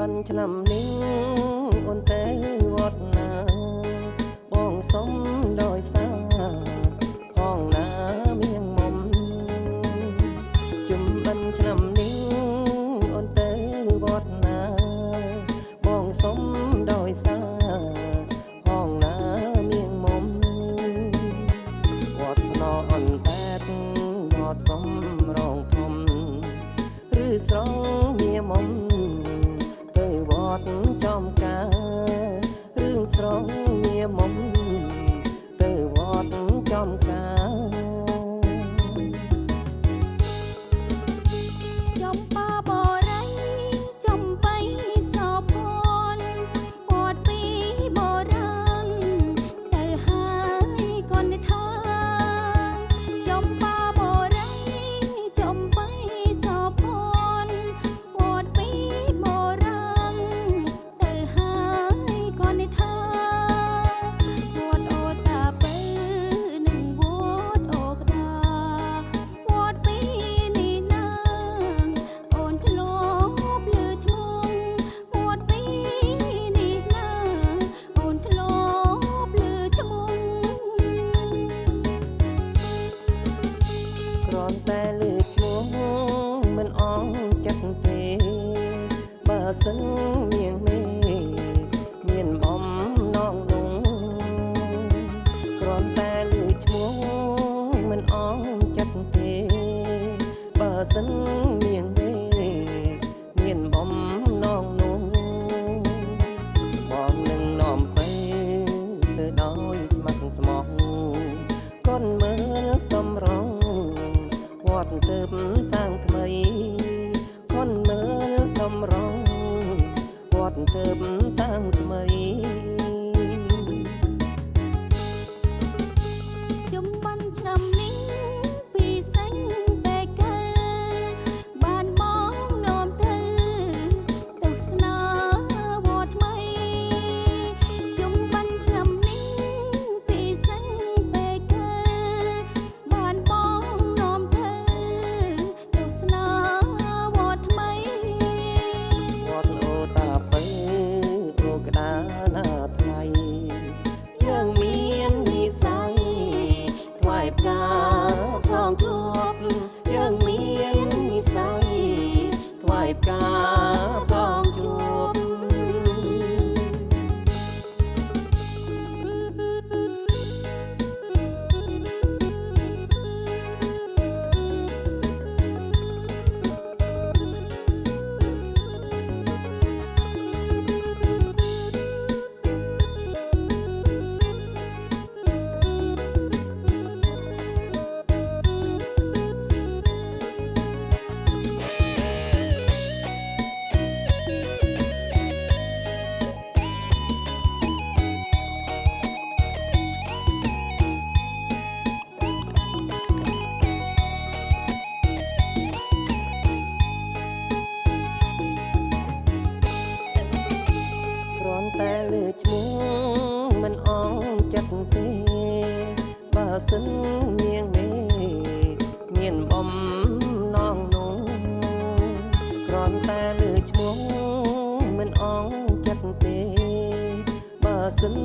បានឆ្នាំនេះអូនទៅវត្តណាបងសុំដោយសារផងណាមៀងមុំជំបានឆ្នាំនេះអូនទៅវត្តណាបងសុំដោយសារផងណាមៀងមុំវត្តភ្នំអនតែតវត្តសុំរងធំឬស្រងមាមុំទៅវត្តចំការរឿងស្រងមាមុំទៅវត្តចំការចំបាបរិយចំបៃសោភ័ណ្ឌពតពីបរាណទៅហើយកូនថាចំបាបរិយចំបៃសោភ័ណ្ឌពតពីបរាណទៅហើយកូនថាវត្តអូតាពៅនិងវត្តអូក្តាវត្តពីនេះណាអូនធ្លាប់លឺឈ្មោះវត្តពីនេះណាអូនធ្លាប់លឺឈ្មោះគ្រាន់តែលើឈ្មោះមិនអងចិត្តទេបើសិនមៀងមេមានបំណងនោះគ្រាន់តែលើឈ្មោះមិនអងចិត្តទេបើសិនមៀងមេមានបំណងនោះបងនឹងនាំទៅដោយស្ម័គ្រស្មោះកូនមើលសំរងវត្តទើបសាងថ្មីកូនមើលសំរងវត្តទើបសាងថ្មីជំបានឆ្នាំនេះពីសេងតែកើបានបងនាំទៅទុកស្នាវត្តថ្មីជំបានឆ្នាំនេះពីសេងតែកើបានបងនាំទៅទុកស្នាវត្តថ្មីវត្តអូតាពៅអូក្តាណាថ្លៃយើងមាននិស័យថ្វាយផ្កាផ្សងជួបយើងមាននិស័យថ្វាយផ្កាផ្សងជួបគ្រាន់តែលើឈ្មោះមិនអងចិត្តទេបើសិនមៀងមេមានបំណងនោះគ្រាន់តែលើឈ្មោះមិនអងចិត្តទេបើសិន